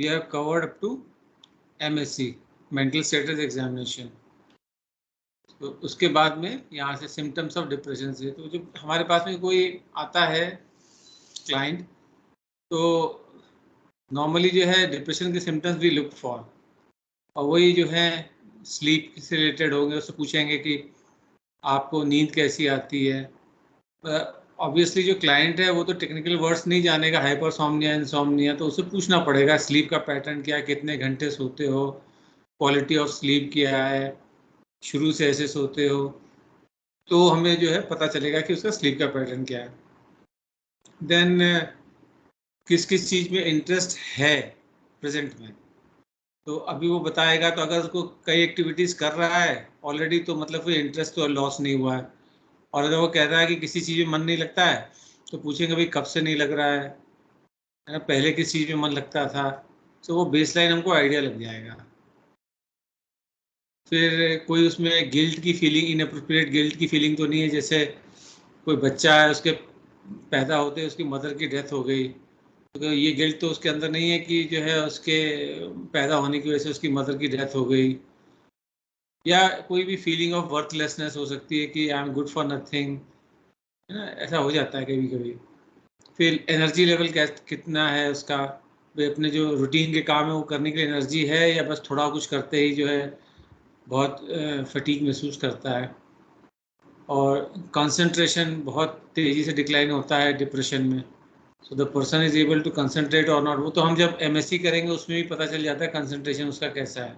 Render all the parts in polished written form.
We have covered up to MSc mental status examination. तो उसके बाद में यहाँ से सिम्टम्स ऑफ डिप्रेशन से, तो जब हमारे पास में कोई आता है क्लाइंट, तो नॉर्मली जो है डिप्रेशन के सिम्टम्स भी लुक फॉर, और वही जो है स्लीप से रिलेटेड होंगे, उससे पूछेंगे कि आपको नींद कैसी आती है। ऑब्वियसली जो क्लाइंट है वो तो टेक्निकल वर्ड्स नहीं जानेगा, हाइपरसोम्निया, इंसोम्निया, तो उससे पूछना पड़ेगा स्लीप का पैटर्न क्या है, कितने घंटे सोते हो, क्वालिटी ऑफ स्लीप क्या है, शुरू से ऐसे सोते हो, तो हमें जो है पता चलेगा कि उसका स्लीप का पैटर्न क्या है। देन किस किस चीज़ में इंटरेस्ट है प्रेजेंट में, तो अभी वो बताएगा। तो अगर उसको कई एक्टिविटीज़ कर रहा है ऑलरेडी, तो मतलब कोई इंटरेस्ट तो लॉस नहीं हुआ है। और अगर वो कह रहा है कि किसी चीज़ में मन नहीं लगता है, तो पूछेंगे भाई कब से नहीं लग रहा है ना, पहले किस चीज़ में मन लगता था, तो वो बेसलाइन हमको आइडिया लग जाएगा। फिर कोई उसमें गिल्ट की फीलिंग, इनअप्रोप्रिएट गिल्ट की फीलिंग तो नहीं है, जैसे कोई बच्चा है, उसके पैदा होते उसकी मदर की डेथ हो गई, तो ये गिल्ट तो उसके अंदर नहीं है कि जो है उसके पैदा होने की वजह से उसकी मदर की डेथ हो गई। या कोई भी फीलिंग ऑफ वर्थलेसनेस हो सकती है कि I am good for nothing, है ना, ऐसा हो जाता है कभी कभी। फिर एनर्जी लेवल कितना है उसका, भाई अपने जो रूटीन के काम है वो करने के लिए एनर्जी है, या बस थोड़ा कुछ करते ही जो है बहुत फटीग महसूस करता है। और कंसंट्रेशन बहुत तेज़ी से डिक्लाइन होता है डिप्रेशन में। So the person is able to concentrate or not, वो तो हम जब MSc करेंगे उसमें भी पता चल जाता है कंसंट्रेशन उसका कैसा है,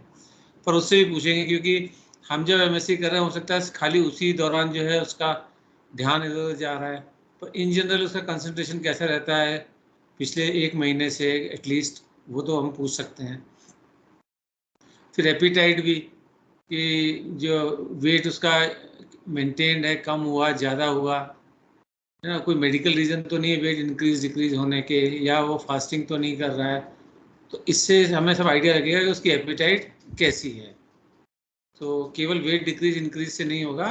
पर उससे भी पूछेंगे, क्योंकि हम जब MSc कर रहे हैं हो सकता है खाली उसी दौरान जो है उसका ध्यान इधर उधर जा रहा है, पर इन जनरल उसका कंसंट्रेशन कैसा रहता है पिछले 1 महीने से एटलीस्ट, वो तो हम पूछ सकते हैं। फिर एपिटाइट भी, कि जो वेट उसका मेंटेन्ड है, कम हुआ, ज़्यादा हुआ, है ना, कोई मेडिकल रीज़न तो नहीं है वेट इंक्रीज डिक्रीज होने के, या वो फास्टिंग तो नहीं कर रहा है, तो इससे हमें सब आइडिया लगेगा कि उसकी एपिटाइट कैसी है। तो केवल वेट डिक्रीज इंक्रीज से नहीं होगा,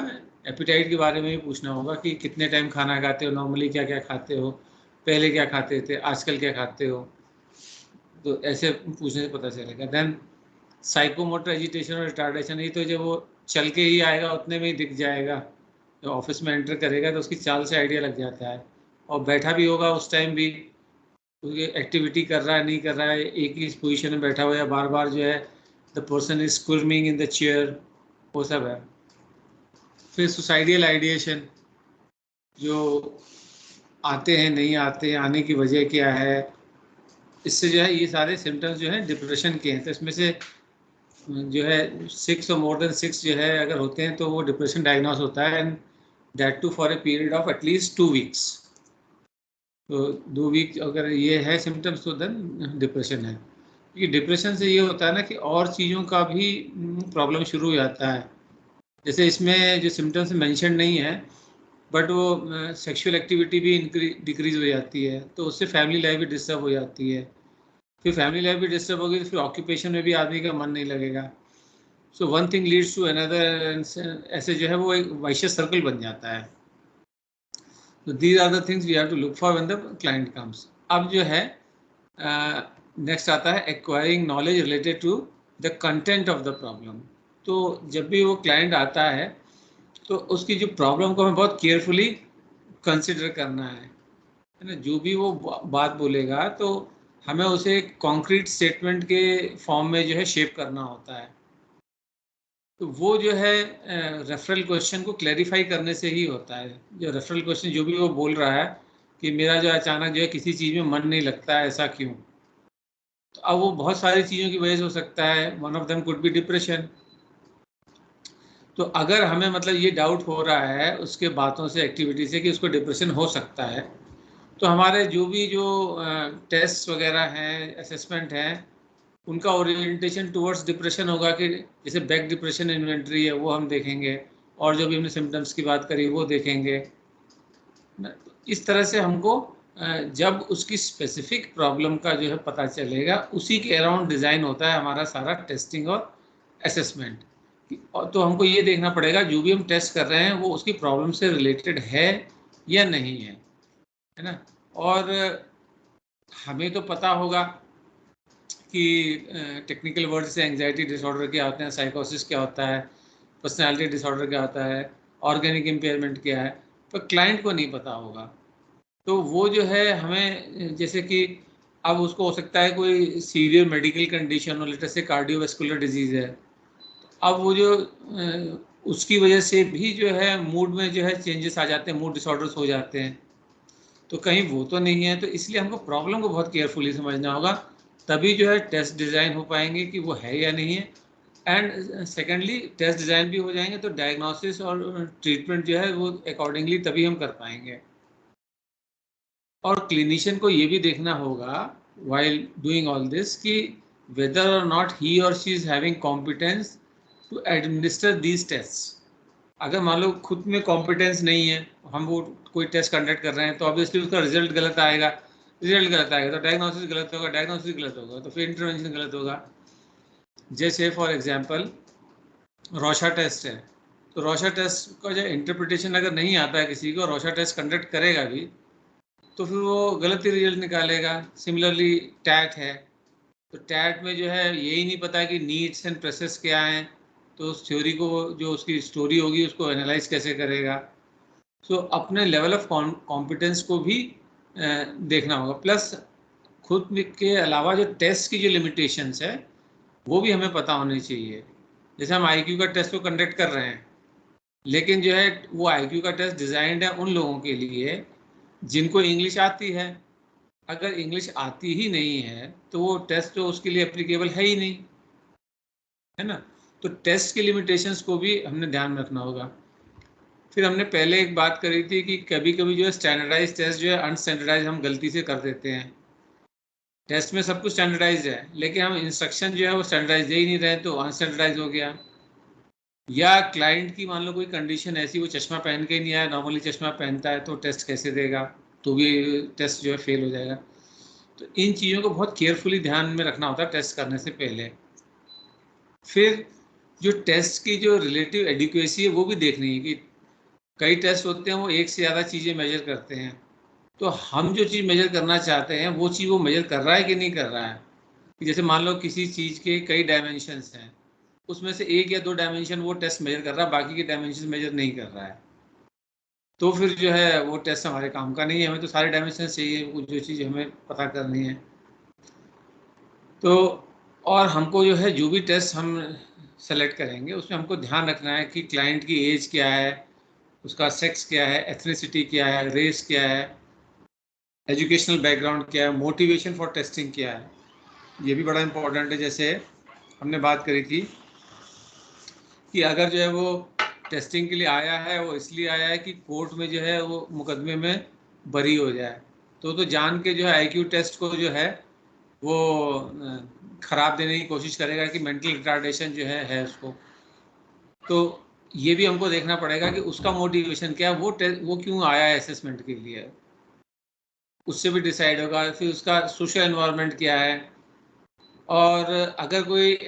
एपिटाइट के बारे में भी पूछना होगा कि कितने टाइम खाना खाते हो, नॉर्मली क्या क्या खाते हो, पहले क्या खाते थे, आजकल क्या खाते हो, तो ऐसे पूछने से पता चलेगा। देन साइकोमोटर एजिटेशन और रिटार्डेशन, ये तो जब वो चल के ही आएगा उतने में ही दिख जाएगा, जब ऑफिस में एंटर करेगा तो उसकी चाल से आइडिया लग जाता है। और बैठा भी होगा उस टाइम भी, क्योंकि एक्टिविटी कर रहा है नहीं कर रहा है, एक ही पोजीशन में बैठा हुआ है, बार बार जो है the person is squirming in the chair, वो सब है। फिर सुसाइडियल आइडिएशन, जो आते हैं नहीं आते हैं, आने की वजह क्या है, इससे जो है ये सारे सिम्टम्स जो है डिप्रेशन के हैं। तो इसमें से जो है 6 और मोर देन 6 जो है अगर होते हैं तो वो डिप्रेशन डायग्नोस होता है, and that too for a period of at least 2 weeks. तो 2 वीक अगर ये है सिम्टम्स, तो देन डिप्रेशन है। क्योंकि डिप्रेशन से ये होता है ना कि और चीज़ों का भी प्रॉब्लम शुरू हो जाता है। जैसे इसमें जो सिम्टम्स मेंशन नहीं है, बट वो सेक्सुअल एक्टिविटी भी डिक्रीज हो जाती है, तो उससे फैमिली लाइफ भी डिस्टर्ब हो जाती है। फिर फैमिली लाइफ भी डिस्टर्ब होगी तो फिर ऑक्यूपेशन में भी आदमी का मन नहीं लगेगा। So one thing leads to another, ऐसे जो है वो एक वाइशियस सर्कल बन जाता है। तो these are the things we have to look for when the client comes. अब जो है नेक्स्ट आता है acquiring knowledge related to the content of the problem. तो जब भी वो क्लाइंट आता है तो उसकी जो प्रॉब्लम को हमें बहुत केयरफुली कंसिडर करना है ना। जो भी वो बात बोलेगा तो हमें उसे कॉन्क्रीट स्टेटमेंट के फॉर्म में जो है शेप करना होता है। तो वो जो है रेफरल क्वेश्चन को क्लैरिफाई करने से ही होता है। जो रेफरल क्वेश्चन जो भी वो बोल रहा है कि मेरा जो अचानक जो है किसी चीज़ में मन नहीं लगता है, ऐसा क्यों, तो अब वो बहुत सारी चीज़ों की वजह से हो सकता है। One of them could be depression. तो अगर हमें मतलब ये डाउट हो रहा है उसके बातों से, एक्टिविटी से, कि उसको डिप्रेशन हो सकता है, तो हमारे जो भी जो टेस्ट वगैरह हैं, असेसमेंट हैं, उनका ओरिएंटेशन टुवर्ड्स डिप्रेशन होगा। कि जैसे बैक डिप्रेशन इन्वेंट्री है वो हम देखेंगे, और जो भी हमने सिम्टम्स की बात करी वो देखेंगे। इस तरह से हमको जब उसकी स्पेसिफिक प्रॉब्लम का जो है पता चलेगा, उसी के अराउंड डिज़ाइन होता है हमारा सारा टेस्टिंग और असेसमेंट। तो हमको ये देखना पड़ेगा जो भी हम टेस्ट कर रहे हैं वो उसकी प्रॉब्लम से रिलेटेड है या नहीं है ना। और हमें तो पता होगा कि टेक्निकल वर्ड से एंजाइटी डिसऑर्डर क्या होते हैं, साइकोसिस क्या होता है, पर्सनालिटी डिसऑर्डर क्या होता है, ऑर्गेनिक इम्पेयरमेंट क्या है, पर क्लाइंट को नहीं पता होगा। तो वो जो है हमें, जैसे कि अब उसको हो सकता है कोई सीवियर मेडिकल कंडीशन हो, लेटर से कार्डियोवैस्कुलर डिजीज़ है, अब वो जो उसकी वजह से भी जो है मूड में जो है चेंजेस आ जाते हैं, मूड डिसऑर्डर्स हो जाते हैं। तो कहीं वो तो नहीं है, तो इसलिए हमको प्रॉब्लम को बहुत केयरफुली समझना होगा, तभी जो है टेस्ट डिज़ाइन हो पाएंगे कि वो है या नहीं है। एंड सेकेंडली टेस्ट डिज़ाइन भी हो जाएंगे तो डायग्नोसिस और ट्रीटमेंट जो है वो अकॉर्डिंगली तभी हम कर पाएंगे। और क्लिनिशियन को ये भी देखना होगा while doing all this कि whether or not he or she is having competence to administer these tests। अगर मान लो खुद में कॉम्पिटेंस नहीं है, हम वो कोई टेस्ट कंडक्ट कर रहे हैं, तो ऑब्वियसली उसका रिजल्ट गलत आएगा, रिजल्ट गलत आएगा तो डायग्नोसिस गलत होगा, डायग्नोसिस गलत होगा तो फिर इंटरवेंशन गलत होगा। जैसे फॉर एग्जांपल रोशा टेस्ट है, तो रोशा टेस्ट का जो इंटरप्रिटेशन अगर नहीं आता है किसी को, रोशा टेस्ट कंडक्ट करेगा भी तो फिर वो गलत ही रिजल्ट निकालेगा। सिमिलरली टैट है, तो टैट में जो है यही नहीं पता कि नीड्स एंड प्रोसेस क्या हैं, तो उस थ्योरी को, जो उसकी स्टोरी होगी उसको एनालाइज कैसे करेगा। सो अपने लेवल ऑफ कॉम्पिटेंस को भी देखना होगा, प्लस खुद के अलावा जो टेस्ट की जो लिमिटेशंस है वो भी हमें पता होनी चाहिए। जैसे हम आईक्यू का टेस्ट को कंडक्ट कर रहे हैं, लेकिन जो है वो आईक्यू का टेस्ट डिज़ाइंड है उन लोगों के लिए जिनको इंग्लिश आती है। अगर इंग्लिश आती ही नहीं है तो वो टेस्ट तो उसके लिए एप्लीकेबल है ही नहीं, है ना। तो टेस्ट की लिमिटेशंस को भी हमने ध्यान में रखना होगा। फिर हमने पहले एक बात करी थी कि कभी कभी जो है स्टैंडर्डाइज टेस्ट जो है अनस्टैंडर्डाइज हम गलती से कर देते हैं। टेस्ट में सब कुछ स्टैंडर्डाइज है, लेकिन हम इंस्ट्रक्शन जो है वो स्टैंडर्डाइज दे ही नहीं रहे, तो अनस्टैंडर्डाइज हो गया। या क्लाइंट की मान लो कोई कंडीशन ऐसी, वो चश्मा पहन के ही नहीं आया, नॉर्मली चश्मा पहनता है, तो टेस्ट कैसे देगा, तो भी टेस्ट जो है फेल हो जाएगा। तो इन चीज़ों को बहुत केयरफुली ध्यान में रखना होता है टेस्ट करने से पहले। फिर जो टेस्ट की जो रिलेटिव एडिक्वेसी है वो भी देखनी है कि कई टेस्ट होते हैं वो एक से ज़्यादा चीज़ें मेजर करते हैं, तो हम जो चीज़ मेजर करना चाहते हैं वो चीज़ वो मेजर कर रहा है कि नहीं कर रहा है। जैसे मान लो किसी चीज़ के कई डायमेंशंस हैं, उसमें से एक या दो डायमेंशन वो टेस्ट मेजर कर रहा है, बाकी के डायमेंशन मेजर नहीं कर रहा है, तो फिर जो है वो टेस्ट हमारे काम का नहीं है। हमें तो सारे डायमेंशन चाहिए, वो जो चीज़ हमें पता करनी है। तो और हमको जो है जो भी टेस्ट हम सेलेक्ट करेंगे उसमें हमको ध्यान रखना है कि क्लाइंट की एज क्या है, उसका सेक्स क्या है, एथनिसिटी क्या है, रेस क्या है, एजुकेशनल बैकग्राउंड क्या है, मोटिवेशन फॉर टेस्टिंग क्या है, ये भी बड़ा इंपॉर्टेंट है। जैसे हमने बात करी थी कि अगर जो है वो टेस्टिंग के लिए आया है, वो इसलिए आया है कि कोर्ट में जो है वो मुकदमे में बरी हो जाए, तो जान के जो है आईक्यू टेस्ट को जो है वो ख़राब देने की कोशिश करेगा कि मेंटल रिटार्डेशन जो है उसको। तो ये भी हमको देखना पड़ेगा कि उसका मोटिवेशन क्या है, वो क्यों आया है असेसमेंट के लिए, उससे भी डिसाइड होगा। फिर उसका सोशल एनवायरनमेंट क्या है, और अगर कोई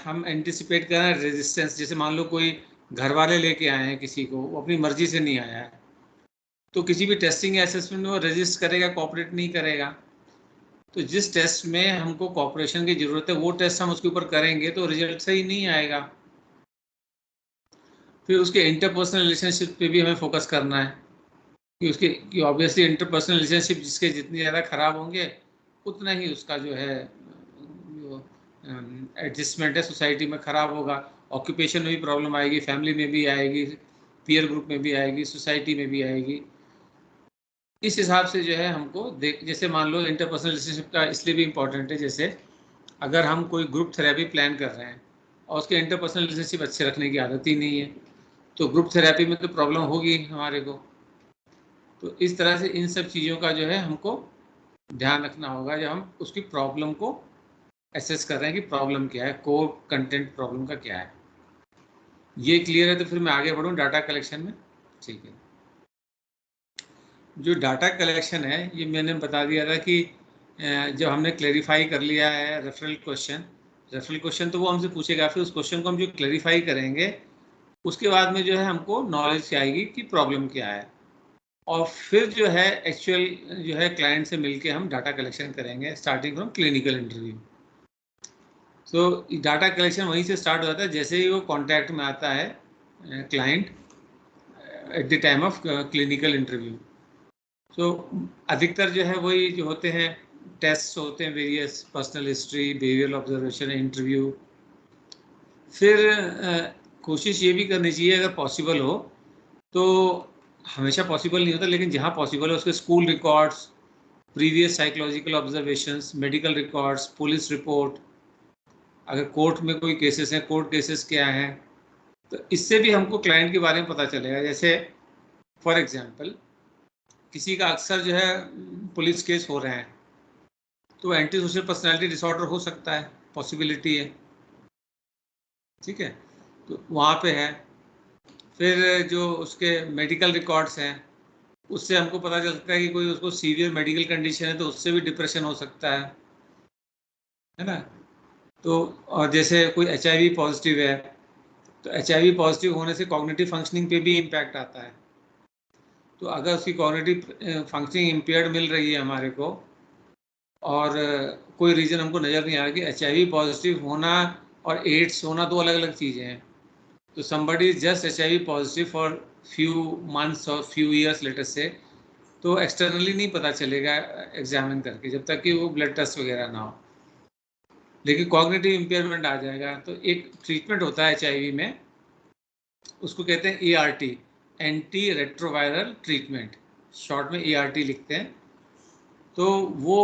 हम एंटिसिपेट कर रहे हैं रेजिस्टेंस, जैसे मान लो कोई घर वाले लेके आए हैं किसी को, वो अपनी मर्जी से नहीं आया है, तो किसी भी टेस्टिंग या असेसमेंट में वो रेजिस्ट करेगा, कोऑपरेट नहीं करेगा। तो जिस टेस्ट में हमको कोऑपरेशन की ज़रूरत है वो टेस्ट हम उसके ऊपर करेंगे तो रिजल्ट सही नहीं आएगा। फिर उसके इंटरपर्सनल रिलेशनशिप पे भी हमें फोकस करना है कि ऑब्वियसली इंटरपर्सनल रिलेशनशिप जिसके जितनी ज़्यादा ख़राब होंगे उतना ही उसका जो है जो एडजस्टमेंट है सोसाइटी में ख़राब होगा। ऑक्यूपेशन में भी प्रॉब्लम आएगी, फैमिली में भी आएगी, पीयर ग्रुप में भी आएगी, सोसाइटी में भी आएगी। इस हिसाब से जो है हमको जैसे मान लो इंटरपर्सनल रिलेशनशिप का इसलिए भी इम्पोर्टेंट है, जैसे अगर हम कोई ग्रुप थेरेपी प्लान कर रहे हैं और उसके इंटरपर्सनल रिलेशनशिप अच्छे रखने की आदत ही नहीं है, तो ग्रुप थेरेपी में तो प्रॉब्लम होगी हमारे को। तो इस तरह से इन सब चीज़ों का जो है हमको ध्यान रखना होगा जब हम उसकी प्रॉब्लम को एसेस कर रहे हैं कि प्रॉब्लम क्या है, कोर कंटेंट प्रॉब्लम का क्या है। ये क्लियर है तो फिर मैं आगे बढ़ूँ डाटा कलेक्शन में। ठीक है, जो डाटा कलेक्शन है ये मैंने बता दिया था कि जब हमने क्लेरिफाई कर लिया है रेफरल क्वेश्चन तो वो हमसे पूछेगा, फिर उस क्वेश्चन को हम जो क्लेरिफाई करेंगे उसके बाद में जो है हमको नॉलेज आएगी कि प्रॉब्लम क्या है, और फिर जो है एक्चुअल जो है क्लाइंट से मिलके हम डाटा कलेक्शन करेंगे starting from clinical interview. So data collection वहीं से स्टार्ट हो जाता है जैसे ही वो कॉन्टैक्ट में आता है client at the time of clinical interview. So अधिकतर जो है वही जो होते हैं टेस्ट होते हैं, various personal history, behavioural observation, interview. फिर कोशिश ये भी करनी चाहिए अगर पॉसिबल हो तो, हमेशा पॉसिबल नहीं होता लेकिन जहाँ पॉसिबल है उसके school records, previous psychological observations, medical records, police report, अगर कोर्ट में कोई केसेस हैं कोर्ट केसेस क्या हैं, तो इससे भी हमको क्लाइंट के बारे में पता चलेगा। जैसे फॉर एग्जांपल किसी का अक्सर जो है पुलिस केस हो रहे हैं तो एंटी सोशल पर्सनैलिटी डिसऑर्डर हो सकता है, पॉसिबिलिटी है, ठीक है, तो वहाँ पे है। फिर जो उसके मेडिकल रिकॉर्ड्स हैं उससे हमको पता चल सकता है कि कोई उसको सीवियर मेडिकल कंडीशन है तो उससे भी डिप्रेशन हो सकता है ना। तो और जैसे कोई HIV पॉजिटिव है तो HIV पॉजिटिव होने से कॉग्निटिव फंक्शनिंग पे भी इम्पैक्ट आता है। तो अगर उसकी कॉग्निटिव फंक्शनिंग इम्पेयर्ड मिल रही है हमारे को और कोई रीज़न हमको नज़र नहीं आ रहा कि HIV पॉजिटिव होना और एड्स होना दो अलग अलग चीज़ें हैं, तो somebody is just HIV positive for few months or few years later से, तो एक्सटर्नली नहीं पता चलेगा एग्जामिन करके जब तक कि वो ब्लड टेस्ट वगैरह ना हो, लेकिन कॉग्निटिव इम्पेयरमेंट आ जाएगा। तो एक ट्रीटमेंट होता है HIV में, उसको कहते हैं ART, anti retroviral treatment, short में ART लिखते हैं। तो वो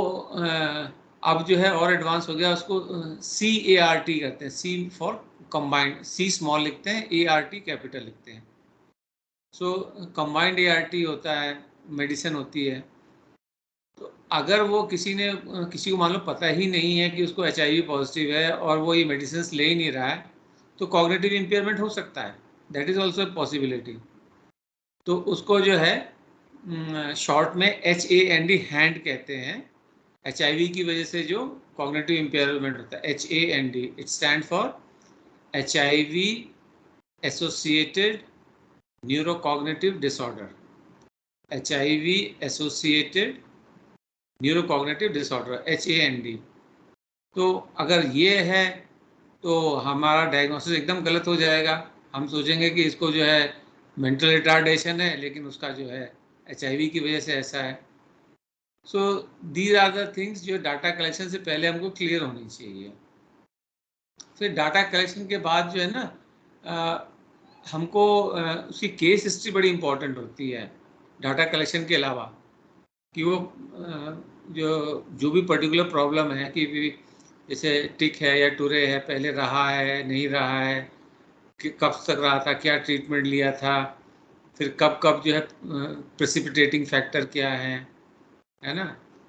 अब जो है और एडवांस हो गया, उसको CART करते हैं, C for combined, C small लिखते हैं, ART कैपिटल लिखते हैं। सो कंबाइंड ART होता है, मेडिसिन होती है। तो अगर वो किसी को मान लो पता ही नहीं है कि उसको HIV पॉजिटिव है और वो ये मेडिसिन ले ही नहीं रहा है तो कॉग्निटिव इम्पेयरमेंट हो सकता है, that is also a possibility. तो उसको जो है शॉर्ट में HAND, हैंड कहते हैं। HIV की वजह से जो कॉग्निटिव इम्पेयरमेंट होता है, HAND, it stand for HIV associated neurocognitive disorder, HIV associated neurocognitive disorder, HAND। तो अगर ये है तो हमारा डायग्नोसिस एकदम गलत हो जाएगा, हम सोचेंगे कि इसको जो है मेंटल रिटार्डेशन है लेकिन उसका जो है HIV की वजह से ऐसा है। So these are the things जो डाटा कलेक्शन से पहले हमको क्लियर होनी चाहिए। फिर डाटा कलेक्शन के बाद जो है ना हमको उसकी केस हिस्ट्री बड़ी इम्पोर्टेंट होती है डाटा कलेक्शन के अलावा, कि वो जो भी पर्टिकुलर प्रॉब्लम है कि जैसे टिक है या टुरे है, पहले रहा है नहीं रहा है, कि कब तक रहा था, क्या ट्रीटमेंट लिया था, फिर कब कब जो है प्रेसिपिटेटिंग फैक्टर क्या है ना,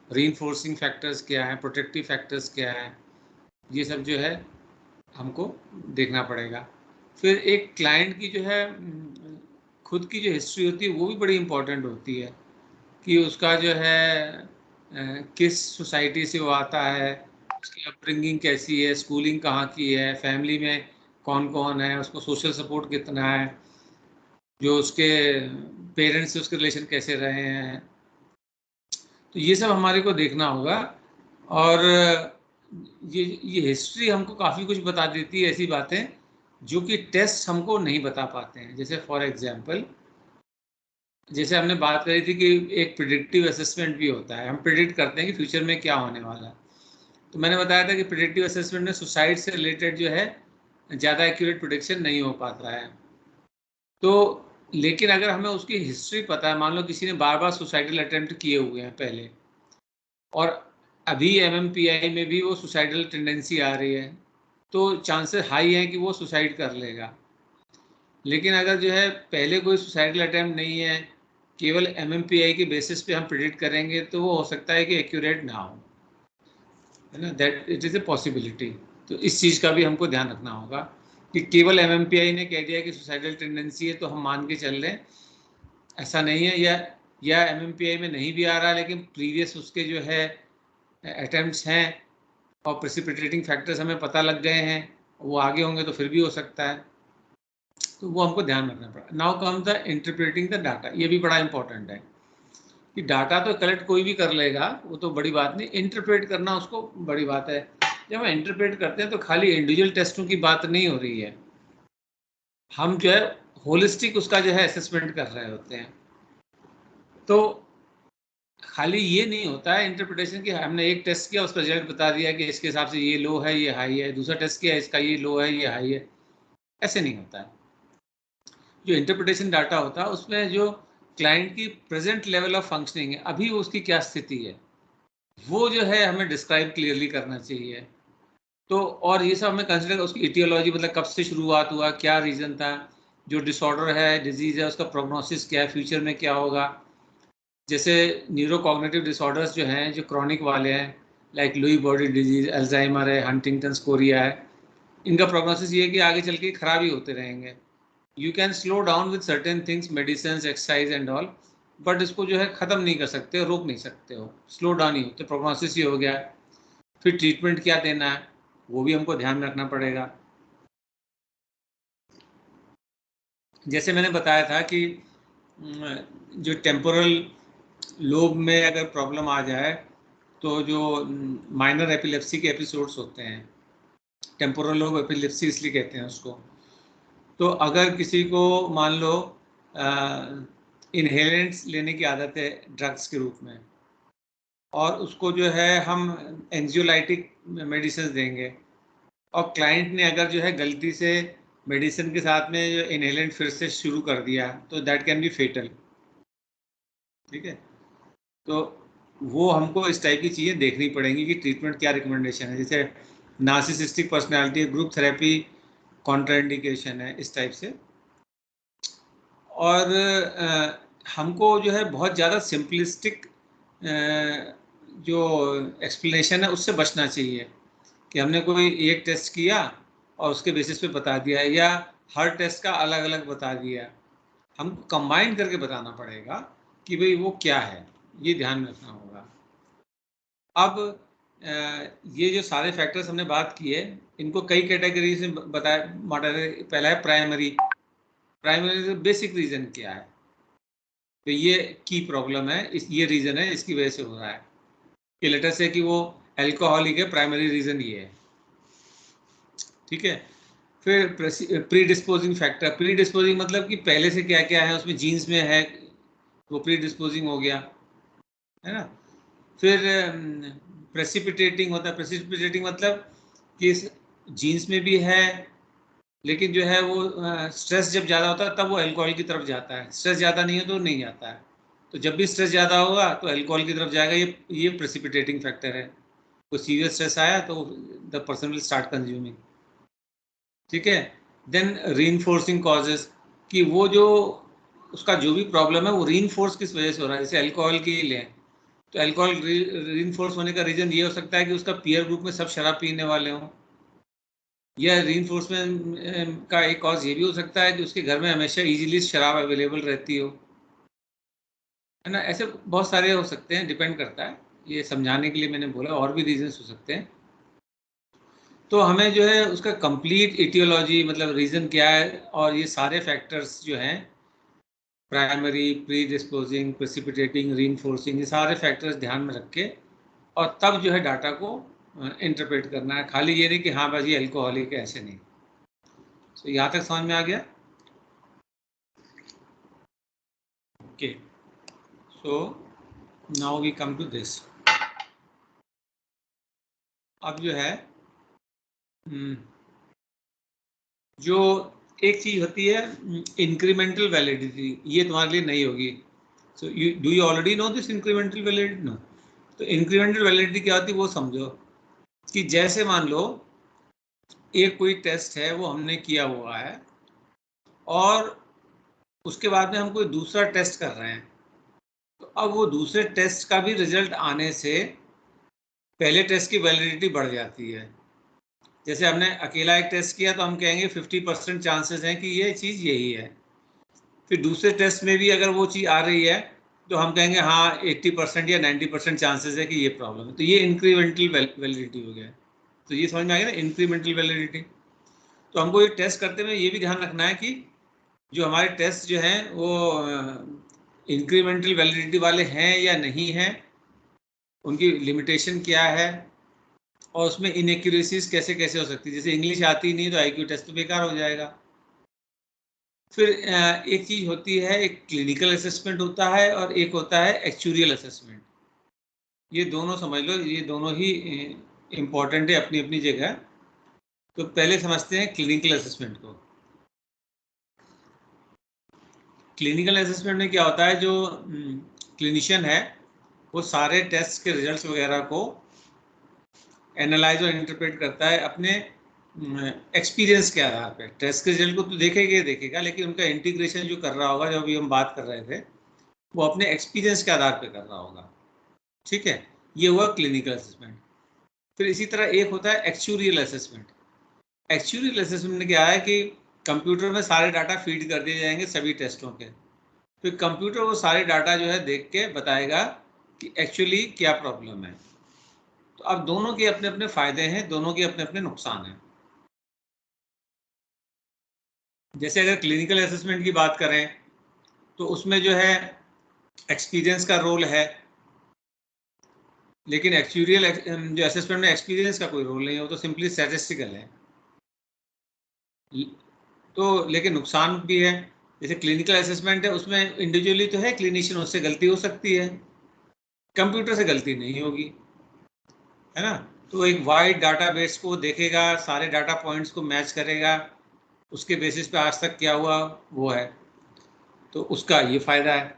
रीइंफोर्सिंग फैक्टर्स क्या है, प्रोटेक्टिव फैक्टर्स क्या है, ये सब जो है हमको देखना पड़ेगा। फिर एक क्लाइंट की जो है खुद की जो हिस्ट्री होती है वो भी बड़ी इम्पोर्टेंट होती है, कि उसका जो है किस सोसाइटी से वो आता है, उसकी अपब्रिंगिंग कैसी है, स्कूलिंग कहाँ की है, फैमिली में कौन कौन है, उसको सोशल सपोर्ट कितना है, जो उसके पेरेंट्स से उसके रिलेशन कैसे रहे हैं, तो ये सब हमारे को देखना होगा। और ये हिस्ट्री हमको काफ़ी कुछ बता देती है, ऐसी बातें जो कि टेस्ट हमको नहीं बता पाते हैं। जैसे फॉर एग्जांपल, जैसे हमने बात करी थी कि एक प्रिडिक्टिव असेसमेंट भी होता है, हम प्रिडिक्ट करते हैं कि फ्यूचर में क्या होने वाला है। तो मैंने बताया था कि प्रिडिक्टिव असेसमेंट में सुसाइड से रिलेटेड जो है ज़्यादा एक्यूरेट प्रिडिक्शन नहीं हो पाता है। तो लेकिन अगर हमें उसकी हिस्ट्री पता है, मान लो किसी ने बार बार सुसाइडल अटेम्प्ट किए हुए हैं पहले, और अभी MMPI में भी वो सुसाइडल टेंडेंसी आ रही है, तो चांसेस हाई है कि वो सुसाइड कर लेगा। लेकिन अगर जो है पहले कोई सुसाइडल अटैम्प्ट नहीं है, केवल MMPI के बेसिस पे हम प्रिडिक्ट करेंगे, तो वो हो सकता है कि एक्यूरेट ना हो, है ना, that it is a possibility. तो इस चीज़ का भी हमको ध्यान रखना होगा कि केवल MMPI ने कह दिया कि सुसाइडल टेंडेंसी है तो हम मान के चल रहे हैं, ऐसा नहीं है। या MMPI में नहीं भी आ रहा लेकिन प्रीवियस उसके जो है अटैम्प्ट्स हैं और प्रेसिपिटेटिंग फैक्टर्स हमें पता लग गए हैं, वो आगे होंगे तो फिर भी हो सकता है, तो वो हमको ध्यान रखना पड़ा। Now come the interpreting the data, ये भी बड़ा इंपॉर्टेंट है कि डाटा तो कलेक्ट कोई भी कर लेगा, वो तो बड़ी बात नहीं, इंटरप्रेट करना उसको बड़ी बात है। जब हम इंटरप्रेट करते हैं तो खाली इंडिविजुअल टेस्टों की बात नहीं हो रही है, हम जो है होलिस्टिक उसका जो है असेसमेंट कर रहे होते हैं। तो खाली ये नहीं होता है इंटरप्रिटेशन कि हमने एक टेस्ट किया, उसका रिजल्ट बता दिया कि इसके हिसाब से ये लो है ये हाई है, दूसरा टेस्ट किया इसका ये लो है ये हाई है, ऐसे नहीं होता है। जो इंटरप्रिटेशन डाटा होता है उसमें जो क्लाइंट की प्रेजेंट लेवल ऑफ फंक्शनिंग है, अभी उसकी क्या स्थिति है, वो जो है हमें डिस्क्राइब क्लियरली करना चाहिए। तो और ये सब हमें कंसिडर, उसकी इटियोलॉजी मतलब कब से शुरुआत हुआ, क्या रीज़न था, जो डिसऑर्डर है डिजीज़ है उसका प्रोग्नोसिस क्या है, फ्यूचर में क्या होगा। जैसे न्यूरोकॉग्निटिव डिसऑर्डर्स जो हैं जो क्रॉनिक वाले हैं, like Louis body disease, Alzheimer है, हंटिंगटन्स कोरिया है, इनका प्रोग्नोसिस ये है कि आगे चल के खराब ही होते रहेंगे। You can slow down with certain things, medicine, exercise and all, but इसको जो है ख़त्म नहीं कर सकते, रोक नहीं सकते हो, स्लो डाउन ही होते, प्रोग्नोसिस ही हो गया। फिर ट्रीटमेंट क्या देना है वो भी हमको ध्यान रखना पड़ेगा। जैसे मैंने बताया था कि जो टेम्पोरल लोब में अगर प्रॉब्लम आ जाए तो जो माइनर एपिलेप्सी के एपिसोड्स होते हैं, टेम्पोरल लोब एपिलेप्सी इसलिए कहते हैं उसको, तो अगर किसी को मान लो इनहेलेंट्स लेने की आदत है ड्रग्स के रूप में, और उसको जो है हम एंजियोलाइटिक मेडिसिन देंगे, और क्लाइंट ने अगर जो है गलती से मेडिसिन के साथ में जो इनहेलेंट फिर से शुरू कर दिया तो दैट कैन बी फेटल। ठीक है, तो वो हमको इस टाइप की चीज़ें देखनी पड़ेंगी कि ट्रीटमेंट क्या रिकमेंडेशन है। जैसे narcissistic personality group therapy contraindication है, इस टाइप से। और हमको जो है बहुत ज़्यादा सिंपलिस्टिक जो एक्सप्लेनेशन है उससे बचना चाहिए कि हमने कोई एक टेस्ट किया और उसके बेसिस पे बता दिया, या हर टेस्ट का अलग अलग बता दिया। हमको कंबाइन करके बताना पड़ेगा कि भाई वो क्या है, ये ध्यान में रखना होगा। अब ये जो सारे फैक्टर्स हमने बात की है, इनको कई कैटेगरीज में बताया बांटा है। पहला है प्राइमरी। प्राइमरी बेसिक रीज़न क्या है, तो ये की प्रॉब्लम है, ये रीज़न है, इसकी वजह से हो रहा है। कि लेटर से कि वो एल्कोहलिक है, प्राइमरी रीज़न ये है। ठीक है, फिर pre disposing factor. Pre disposing मतलब कि पहले से क्या क्या है उसमें, जीन्स में है, वो प्री डिस्पोजिंग हो गया, है ना। फिर प्रेसिपिटेटिंग होता है। प्रेसिपिटेटिंग मतलब कि जीन्स में भी है, लेकिन जो है वो स्ट्रेस जब ज़्यादा होता है तब वो अल्कोहल की तरफ जाता है, स्ट्रेस ज़्यादा नहीं है तो नहीं जाता है। तो जब भी स्ट्रेस ज़्यादा होगा तो अल्कोहल की तरफ जाएगा, ये प्रेसिपिटेटिंग फैक्टर है। कोई सीरियस स्ट्रेस आया तो the person will start consuming. ठीक है, देन रीइंफोर्सिंग कॉजेज, कि वो जो उसका जो भी प्रॉब्लम है वो रीइंफोर्स किस वजह से हो रहा है। जैसे अल्कोहल की लें तो अल्कोहल रीइंफोर्स होने का रीज़न ये हो सकता है कि उसका पीयर ग्रुप में सब शराब पीने वाले हों, या रीइंफोर्समेंट का एक कॉज ये भी हो सकता है कि उसके घर में हमेशा इजीली शराब अवेलेबल रहती हो, है ना। ऐसे बहुत सारे हो सकते हैं, डिपेंड करता है। ये समझाने के लिए मैंने बोला, और भी रीजंस हो सकते हैं। तो हमें जो है उसका कंप्लीट इटियोलॉजी मतलब रीज़न क्या है, और ये सारे फैक्टर्स जो हैं, primary, pre disposing, precipitating, reinforcing, ये सारे फैक्टर्स ध्यान में रख के और तब जो है डाटा को इंटरप्रेट करना है। खाली ये नहीं कि हाँ बस ये अल्कोहलिक है, ऐसे नहीं। तो यहाँ तक समझ में आ गया? Okay, so now we come to this. अब जो है जो एक चीज़ होती है इंक्रीमेंटल वैलिडिटी, ये तुम्हारे लिए नहीं होगी। So do you already know this incremental validity? No. तो इंक्रीमेंटल वैलिडिटी क्या होती है वो समझो। कि जैसे मान लो एक कोई टेस्ट है वो हमने किया हुआ है, और उसके बाद में हम कोई दूसरा टेस्ट कर रहे हैं, तो अब वो दूसरे टेस्ट का भी रिजल्ट आने से पहले टेस्ट की वैलिडिटी बढ़ जाती है। जैसे हमने अकेला एक टेस्ट किया तो हम कहेंगे 50% चांसेस हैं कि ये चीज़ यही है। फिर दूसरे टेस्ट में भी अगर वो चीज़ आ रही है तो हम कहेंगे हाँ 80% या 90% चांसेस है कि ये प्रॉब्लम है। तो ये इंक्रीमेंटल वैलिडिटी हो गया। तो ये समझ में आ गया ना, इंक्रीमेंटल वैलिडिटी। तो हमको ये टेस्ट करते हुए ये भी ध्यान रखना है कि जो हमारे टेस्ट जो हैं वो इंक्रीमेंटल वैलिडिटी वाले हैं या नहीं हैं, उनकी लिमिटेशन क्या है, और उसमें इनएक्यूरेसीज कैसे कैसे हो सकती है। जैसे इंग्लिश आती नहीं तो IQ टेस्ट तो बेकार हो जाएगा। फिर एक चीज होती है, एक क्लिनिकल असेसमेंट होता है और एक होता है एक्चुरियल असेसमेंट। ये दोनों समझ लो, ये दोनों ही इम्पोर्टेंट है अपनी अपनी जगह। तो पहले समझते हैं क्लिनिकल असेसमेंट को। क्लिनिकल असेसमेंट में क्या होता है, जो क्लिनिशियन है वो सारे टेस्ट के रिजल्ट्स वगैरह को एनालाइज और इंटरप्रेट करता है अपने एक्सपीरियंस के आधार पे। टेस्ट के रिजल्ट को तो देखेगा, लेकिन उनका इंटीग्रेशन जो कर रहा होगा, जो अभी हम बात कर रहे थे, वो अपने एक्सपीरियंस के आधार पे कर रहा होगा। ठीक है, ये हुआ क्लिनिकल असेसमेंट। फिर इसी तरह एक होता है एक्चुरियल असेसमेंट। एक्चुरियल असेसमेंट में क्या है कि कंप्यूटर में सारे डाटा फीड कर दिए जाएंगे सभी टेस्टों के। फिर कंप्यूटर वो सारे डाटा जो है देख के बताएगा कि एक्चुअली क्या प्रॉब्लम है। तो अब दोनों के अपने अपने फायदे हैं, दोनों के अपने अपने नुकसान हैं। जैसे अगर क्लिनिकल असेसमेंट की बात करें तो उसमें जो है एक्सपीरियंस का रोल है, लेकिन एक्चुरियल जो असेसमेंट में एक्सपीरियंस का कोई रोल नहीं है, वो तो सिंपली स्टैटिस्टिकल है। तो लेकिन नुकसान भी है। जैसे क्लिनिकल असेसमेंट है, उसमें इंडिविजुअली तो है क्लिनिशियन, उससे गलती हो सकती है, कंप्यूटर से गलती नहीं होगी, है ना। तो एक वाइड डाटाबेस को देखेगा, सारे डाटा पॉइंट्स को मैच करेगा, उसके बेसिस पे आज तक क्या हुआ वो है, तो उसका ये फायदा है।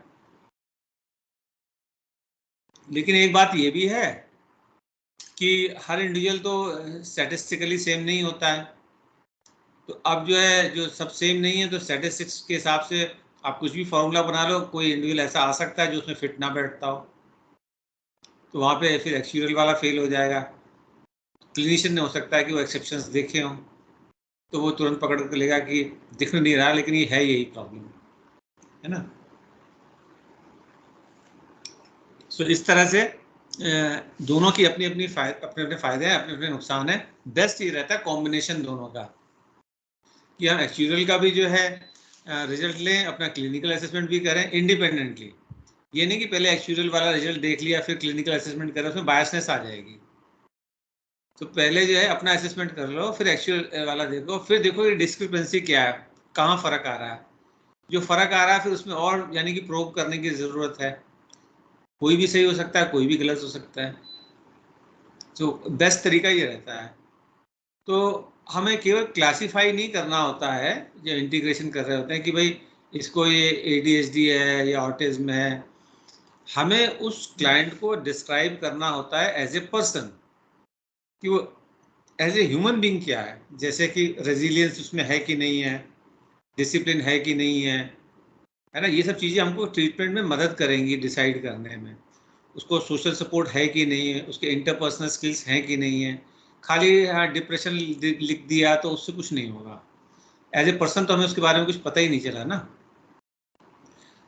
लेकिन एक बात ये भी है कि हर इंडिविजुअल तो स्टैटिस्टिकली सेम नहीं होता है। तो अब जो है, जो सब सेम नहीं है, तो स्टैटिस्टिक्स के हिसाब से आप कुछ भी फॉर्मूला बना लो, कोई इंडिविजुअल ऐसा आ सकता है जो उसमें फिट ना बैठता हो, तो वहाँ पे फिर एक्चुअल वाला फेल हो जाएगा। क्लिनिशियन ने हो सकता है कि वो एक्सेप्शंस देखे हों, तो वो तुरंत पकड़ कर लेगा कि दिख नहीं रहा, लेकिन ये है यही प्रॉब्लम, है ना। सो इस तरह से दोनों की अपने अपने फायदे हैं, अपने अपने नुकसान हैं। बेस्ट ये रहता है कॉम्बिनेशन दोनों का, कि हम एक्चुअल का भी जो है रिजल्ट लें, अपना क्लिनिकल असेसमेंट भी करें इंडिपेंडेंटली। ये नहीं कि पहले एक्चुअल वाला रिजल्ट देख लिया फिर क्लिनिकल असेसमेंट करें, उसमें बायसनेस आ जाएगी। तो पहले जो है अपना असेसमेंट कर लो, फिर एक्चुअल वाला देखो, फिर देखो ये डिस्क्रिपेंसी क्या है, कहाँ फ़र्क आ रहा है। जो फ़र्क आ रहा है फिर उसमें और यानी कि प्रूव करने की ज़रूरत है। कोई भी सही हो सकता है, कोई भी गलत हो सकता है। तो बेस्ट तरीका ये रहता है। तो हमें केवल क्लासीफाई नहीं करना होता है, जो इंटीग्रेशन कर रहे होते हैं कि भाई इसको ये ADHD है या ऑटिज्म है। हमें उस क्लाइंट को डिस्क्राइब करना होता है एज ए पर्सन, कि वो एज ए ह्यूमन बीइंग क्या है। जैसे कि रेजिलियंस उसमें है कि नहीं है, डिसिप्लिन है कि नहीं है ना। ये सब चीज़ें हमको ट्रीटमेंट में मदद करेंगी डिसाइड करने में। उसको सोशल सपोर्ट है कि नहीं है, उसके इंटरपर्सनल स्किल्स हैं कि नहीं है। खाली हाँ डिप्रेशन लिख दिया तो उससे कुछ नहीं होगा। एज ए पर्सन तो हमें उसके बारे में कुछ पता ही नहीं चला ना,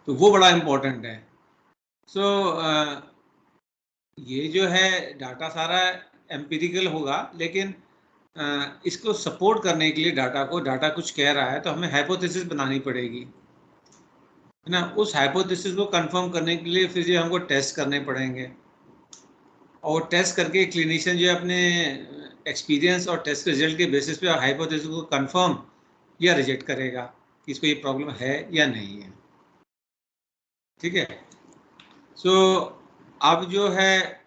तो वो बड़ा इम्पोर्टेंट है। सो ये जो है डाटा सारा एम्पिरिकल होगा, लेकिन इसको सपोर्ट करने के लिए डाटा कुछ कह रहा है, तो हमें हाइपोथेसिस बनानी पड़ेगी, है ना। उस हाइपोथेसिस को कंफर्म करने के लिए फिर जो हमको टेस्ट करने पड़ेंगे, और टेस्ट करके क्लिनिशियन जो है अपने एक्सपीरियंस और टेस्ट रिजल्ट के बेसिस पे हाइपोथेसिस को कंफर्म या रिजेक्ट करेगा कि इसको ये प्रॉब्लम है या नहीं है। ठीक है। सो अब जो है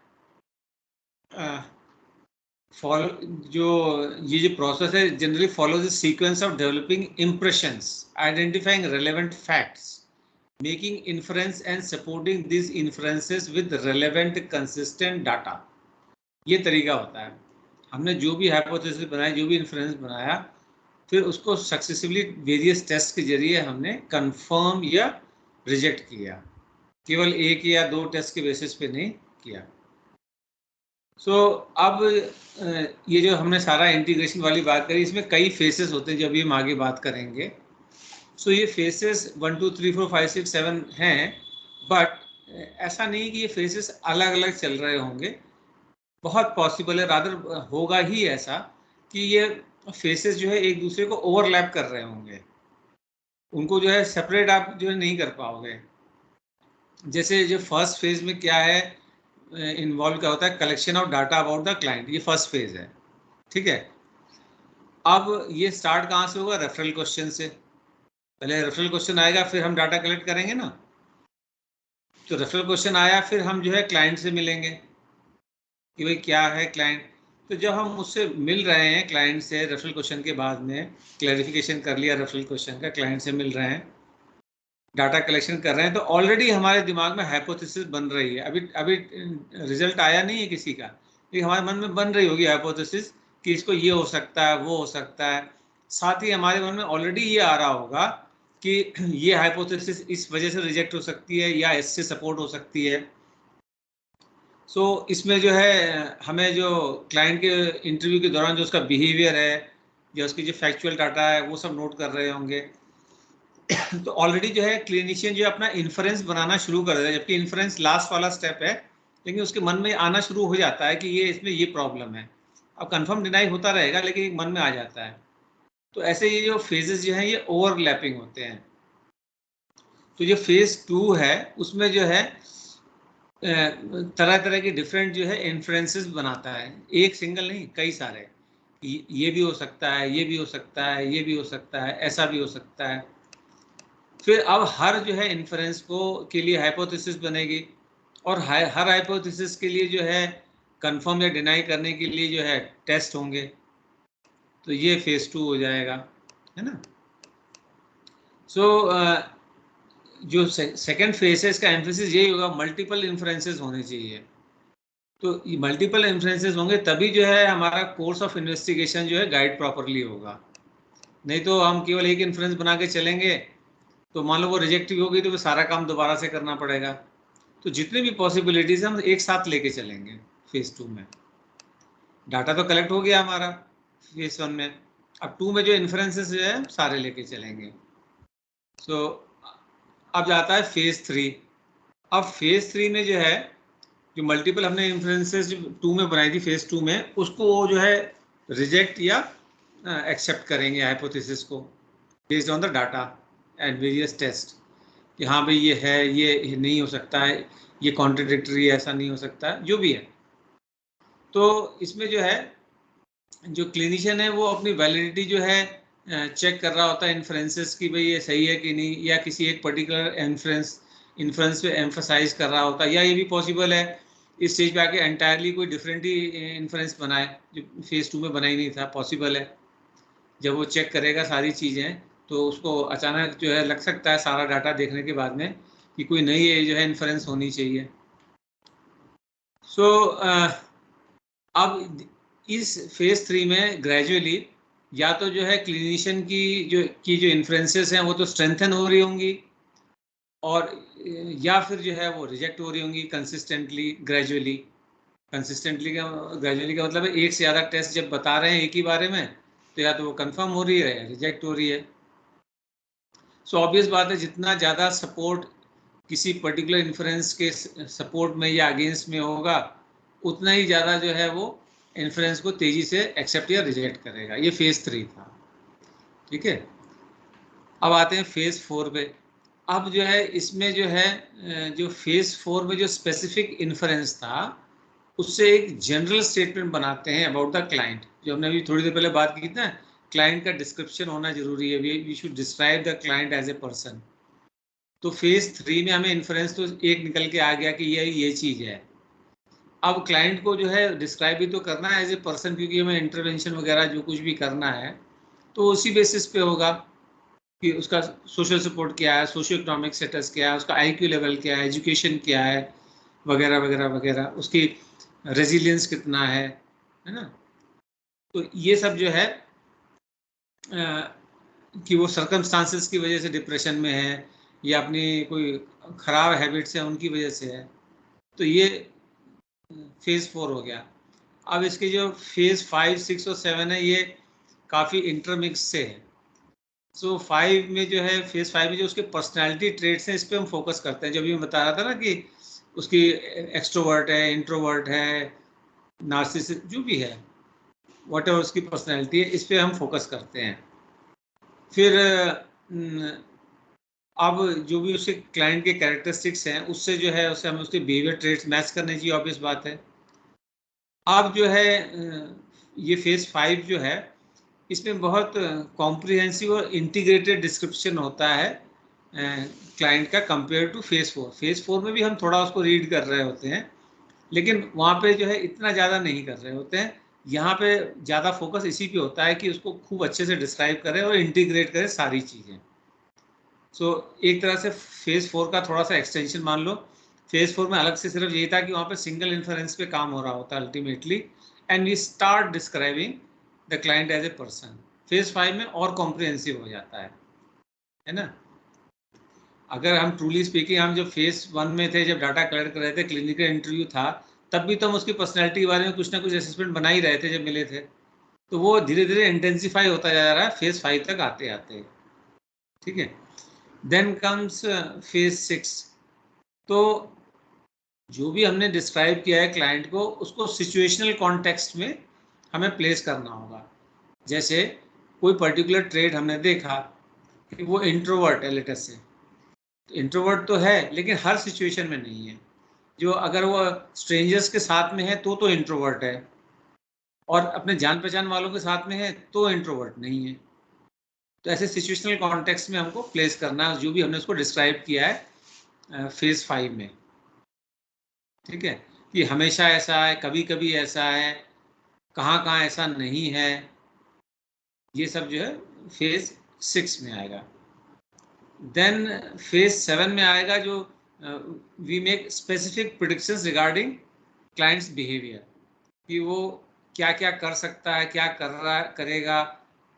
फॉलो ये जो प्रोसेस है generally follows the sequence of developing impressions, identifying relevant facts, making inference and supporting this inferences with relevant consistent data. ये तरीका होता है। हमने जो भी हाइपोथेसिस बनाया, जो भी इन्फ्रेंस बनाया, फिर उसको सक्सेसिवली वेरियस टेस्ट के जरिए हमने कंफर्म या रिजेक्ट किया, केवल एक या दो टेस्ट के बेसिस पे नहीं किया। सो अब ये जो हमने सारा इंटीग्रेशन वाली बात करी, इसमें कई फेसेस होते हैं जो अभी हम आगे बात करेंगे। सो ये फेसेस 1 2 3 4 5 6 7 हैं, बट ऐसा नहीं कि ये फेसेस अलग अलग चल रहे होंगे। बहुत पॉसिबल है, रादर होगा ही ऐसा कि ये फेसेस जो है एक दूसरे को ओवरलैप कर रहे होंगे, उनको जो है सेपरेट आप जो है नहीं कर पाओगे। जैसे जो फर्स्ट फेज में क्या है, इन्वॉल्व क्या होता है, collection of data about the client, ये फर्स्ट फेज है, ठीक है। अब ये स्टार्ट कहाँ से होगा, रेफरल क्वेश्चन से। पहले रेफरल क्वेश्चन आएगा, फिर हम डाटा कलेक्ट करेंगे ना। तो रेफरल क्वेश्चन आया, फिर हम जो है क्लाइंट से मिलेंगे कि भाई क्या है क्लाइंट। तो जब हम उससे मिल रहे हैं क्लाइंट से, रेफरल क्वेश्चन के बाद में क्लैरिफिकेशन कर लिया रेफरल क्वेश्चन का, क्लाइंट से मिल रहे हैं, डाटा कलेक्शन कर रहे हैं, तो ऑलरेडी हमारे दिमाग में हाइपोथेसिस बन रही है। अभी अभी रिजल्ट आया नहीं है किसी का, लेकिन हमारे मन में बन रही होगी हाइपोथेसिस कि इसको ये हो सकता है, वो हो सकता है। साथ ही हमारे मन में ऑलरेडी ये आ रहा होगा कि ये हाइपोथेसिस इस वजह से रिजेक्ट हो सकती है या इससे सपोर्ट हो सकती है। सो इसमें जो है हमें जो क्लाइंट के इंटरव्यू के दौरान जो उसका बिहेवियर है या उसकी जो फैक्चुअल डाटा है वो सब नोट कर रहे होंगे। तो ऑलरेडी जो है क्लिनिशियन जो अपना इन्फ्रेंस बनाना शुरू कर देता है, जबकि इन्फ्रेंस लास्ट वाला स्टेप है, लेकिन उसके मन में आना शुरू हो जाता है कि ये इसमें ये प्रॉब्लम है। अब कंफर्म डिनाई होता रहेगा, लेकिन मन में आ जाता है। तो ऐसे ये जो फेजेस जो हैं ये ओवरलैपिंग होते हैं। तो जो फेज 2 है उसमें जो है तरह तरह के डिफरेंट जो है इन्फ्रेंसेस बनाता है, एक सिंगल नहीं, कई सारे। ये भी हो सकता है, ये भी हो सकता है, ये भी हो सकता है, ऐसा भी हो सकता है। फिर अब हर जो है इन्फ्रेंस को के लिए हाइपोथेसिस बनेगी, और हर हाइपोथेसिस के लिए जो है कंफर्म या डिनाई करने के लिए जो है टेस्ट होंगे। तो ये फेज 2 हो जाएगा, है ना। सो जो सेकेंड फेज है इसका एम्फेसिस यही होगा, मल्टीपल इन्फ्रेंसेस होने चाहिए। तो मल्टीपल इन्फ्रेंसेस होंगे तभी जो है हमारा कोर्स ऑफ इन्वेस्टिगेशन जो है गाइड प्रॉपरली होगा। नहीं तो हम केवल एक इन्फ्रेंस बना के चलेंगे तो मान लो वो रिजेक्टिव होगी तो वो सारा काम दोबारा से करना पड़ेगा। तो जितने भी पॉसिबिलिटीज हम एक साथ लेके चलेंगे फेज 2 में। डाटा तो कलेक्ट हो गया हमारा फेज 1 में, अब 2 में जो इन्फ्रेंसेस जो है सारे लेके चलेंगे। सो अब जाता है फेज 3। अब फेज 3 में जो है जो मल्टीपल हमने इन्फ्रेंसेस 2 में बनाई थी फेज 2 में, उसको वो जो है रिजेक्ट या एक्सेप्ट करेंगे हाइपोथेसिस को based on the data and various test, कि हाँ भाई ये है, ये नहीं हो सकता है, ये कॉन्ट्रडिक्टरी है, ऐसा नहीं हो सकता है, जो भी है। तो इसमें जो है जो क्लिनिशियन है वो अपनी वैलिडिटी जो है चेक कर रहा होता है इन्फ्रेंसेस की, भाई ये सही है कि नहीं, या किसी एक पर्टिकुलर इन्फ्रेंस पे एम्फसाइज कर रहा होता है, या ये भी पॉसिबल है इस स्टेज पे आके एंटायरली कोई डिफरेंट ही इन्फ्रेंस बनाए जो फेज 2 में बना ही नहीं था। पॉसिबल है, जब वो चेक करेगा सारी चीज़ें तो उसको अचानक जो है लग सकता है सारा डाटा देखने के बाद में कि कोई नई जो है इन्फ्रेंस होनी चाहिए। सो अब इस फेज 3 में ग्रेजुअली या तो जो है क्लिनिशियन की जो इन्फ्रेंसेस हैं वो तो स्ट्रेंथन हो रही होंगी, और या फिर जो है वो रिजेक्ट हो रही होंगी कंसिस्टेंटली ग्रेजुअली। ग्रेजुअली का मतलब है एक से ज़्यादा टेस्ट जब बता रहे हैं एक ही बारे में, तो या तो वो कंफर्म हो रही है या रिजेक्ट हो रही है। सो ऑब्वियस बात है, जितना ज़्यादा सपोर्ट किसी पर्टिकुलर इन्फ्रेंस के सपोर्ट में या अगेंस्ट में होगा, उतना ही ज़्यादा जो है वो इन्फ्रेंस को तेज़ी से एक्सेप्ट या रिजेक्ट करेगा। ये फेज 3 था, ठीक है। अब आते हैं फेज 4 पे। अब जो है इसमें जो है जो फेज 4 में जो स्पेसिफिक इन्फ्रेंस था उससे एक जनरल स्टेटमेंट बनाते हैं अबाउट द क्लाइंट, जो हमने अभी थोड़ी देर पहले बात की थी ना, क्लाइंट का डिस्क्रिप्शन होना जरूरी है, we should describe the client as a person. तो फेज 3 में हमें इन्फ्रेंस तो एक निकल के आ गया कि ये चीज़ है। अब क्लाइंट को जो है डिस्क्राइब भी तो करना है एज ए पर्सन, क्योंकि हमें इंटरवेंशन वगैरह जो कुछ भी करना है तो उसी बेसिस पे होगा कि उसका सोशल सपोर्ट क्या है, सोशियो इकोनॉमिक स्टेटस क्या है, उसका IQ लेवल क्या है, एजुकेशन क्या है, वगैरह वगैरह वगैरह, उसकी रेजिलियंस कितना है ना। तो ये सब जो है कि वो सर्कमस्टांसेस की वजह से डिप्रेशन में है या अपनी कोई ख़राब हैबिट्स है उनकी वजह से है। तो ये फेज़ 4 हो गया। अब इसके जो फेज़ 5, 6 और 7 है ये काफ़ी इंटरमिक्स से है। सो 5 में जो है फेज़ 5 में जो उसके पर्सनैलिटी ट्रेट्स हैं इस पर हम फोकस करते हैं। जब भी मैं बता रहा था ना कि उसकी एक्सट्रोवर्ट है, इंट्रोवर्ट है, नार्सिसिस्ट, जो भी है, वॉट एवर उसकी पर्सनैलिटी है, इस पर हम फोकस करते हैं। फिर अब जो भी उसके क्लाइंट के कैरेक्टरिस्टिक्स हैं उससे जो है उसे हमें उसके बिहेवियर ट्रेट्स मैच करने चाहिए, ऑब्वियस बात है। अब जो है ये फेज 5 जो है इसमें बहुत कॉम्प्रिहेंसिव और इंटीग्रेटेड डिस्क्रिप्शन होता है क्लाइंट का कंपेयर टू फेज 4। फेज 4 में भी हम थोड़ा उसको रीड कर रहे होते हैं, लेकिन वहाँ पे जो है इतना ज़्यादा नहीं कर रहे होते हैं। यहाँ पे ज़्यादा फोकस इसी पे होता है कि उसको खूब अच्छे से डिस्क्राइब करें और इंटीग्रेट करें सारी चीज़ें। सो एक तरह से फेज 4 का थोड़ा सा एक्सटेंशन मान लो। फेज 4 में अलग से सिर्फ ये था कि वहाँ पे सिंगल इन्फ्रेंस पे काम हो रहा होता है ultimately, and we start describing the client as a person. Phase 5 में और कॉम्प्रिहेंसिव हो जाता है ना। अगर हम ट्रूली स्पीकिंग, हम जब फेज 1 में थे, जब डाटा कलेक्ट कर रहे थे, क्लिनिकल इंटरव्यू था, तब भी तो हम उसकी पर्सनैलिटी के बारे में कुछ ना कुछ असेसमेंट बना ही रहे थे जब मिले थे। तो वो धीरे धीरे इंटेंसिफाई होता जा रहा है फेज 5 तक आते आते। ठीक है, देन कम्स फेज 6। तो जो भी हमने डिस्क्राइब किया है क्लाइंट को, उसको सिचुएशनल कॉन्टेक्स्ट में हमें प्लेस करना होगा। जैसे कोई पर्टिकुलर ट्रेड हमने देखा कि वो इंट्रोवर्ट है, लेटेस्ट से इंट्रोवर्ट तो है लेकिन हर सिचुएशन में नहीं है। जो अगर वो स्ट्रेंजर्स के साथ में है तो इंट्रोवर्ट है, और अपने जान पहचान वालों के साथ में है तो इंट्रोवर्ट नहीं है। तो ऐसे सिचुएशनल कॉन्टेक्स्ट में हमको प्लेस करना है जो भी हमने उसको डिस्क्राइब किया है फेज 5 में। ठीक है, कि हमेशा ऐसा है, कभी कभी ऐसा है, कहाँ कहाँ ऐसा नहीं है, ये सब जो है फेज 6 में आएगा। देन फेज 7 में आएगा जो we make specific predictions regarding clients behaviour, कि वो क्या क्या कर सकता है, क्या कर रहा करेगा,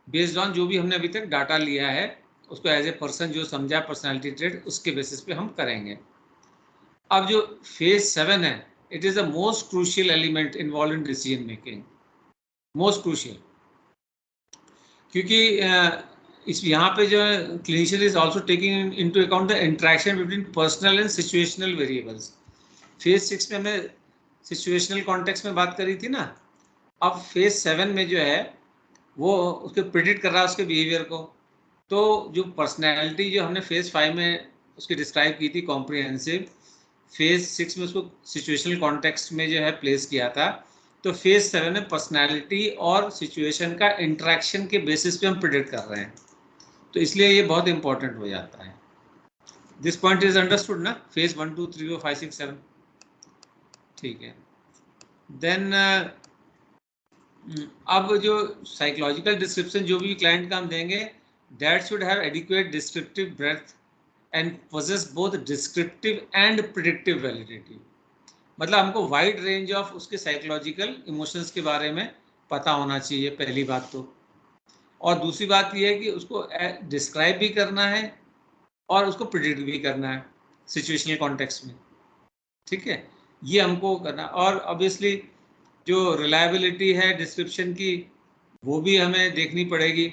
बेस्ड ऑन जो भी हमने अभी तक डाटा लिया है, उसको एज ए पर्सन जो समझा, पर्सनालिटी ट्रेट, उसके बेसिस पे हम करेंगे। अब जो फेज 7 है, it is the most crucial element involve in decision making, most crucial, क्योंकि इस यहाँ पे जो है clinician is also taking into account the interaction between personal and situational variables. Phase 6 में हमने सिचुएशनल कॉन्टेक्स्ट में बात करी थी ना, अब फेज 7 में जो है वो उसके प्रिडिक्ट कर रहा है उसके बिहेवियर को। तो जो पर्सनैलिटी जो हमने फेज 5 में उसकी डिस्क्राइब की थी कॉम्प्रिहेंसिव, फेज 6 में उसको सिचुएशनल कॉन्टेक्स्ट में जो है प्लेस किया था। तो फेज 7 में पर्सनैलिटी और सिचुएशन का इंटरेक्शन के बेसिस पे हम प्रिडिक्ट कर रहे हैं, तो इसलिए ये बहुत इंपॉर्टेंट हो जाता है। दिस पॉइंट इज अंडरस्टूड ना, फेज 1 2 3 4 5 6 7। ठीक है, देन अब जो साइकोलॉजिकल डिस्क्रिप्शन जो भी क्लाइंट का हम देंगे, that should have adequate descriptive breadth and possess both descriptive and predictive validity. मतलब हमको वाइड रेंज ऑफ उसके साइकोलॉजिकल इमोशंस के बारे में पता होना चाहिए, पहली बात तो। और दूसरी बात यह है कि उसको डिस्क्राइब भी करना है और उसको प्रिडिक्ट भी करना है सिचुएशनल कॉन्टेक्स्ट में। ठीक है, ये हमको करना। और ऑब्वियसली जो रिलायबिलिटी है डिस्क्रिप्शन की, वो भी हमें देखनी पड़ेगी।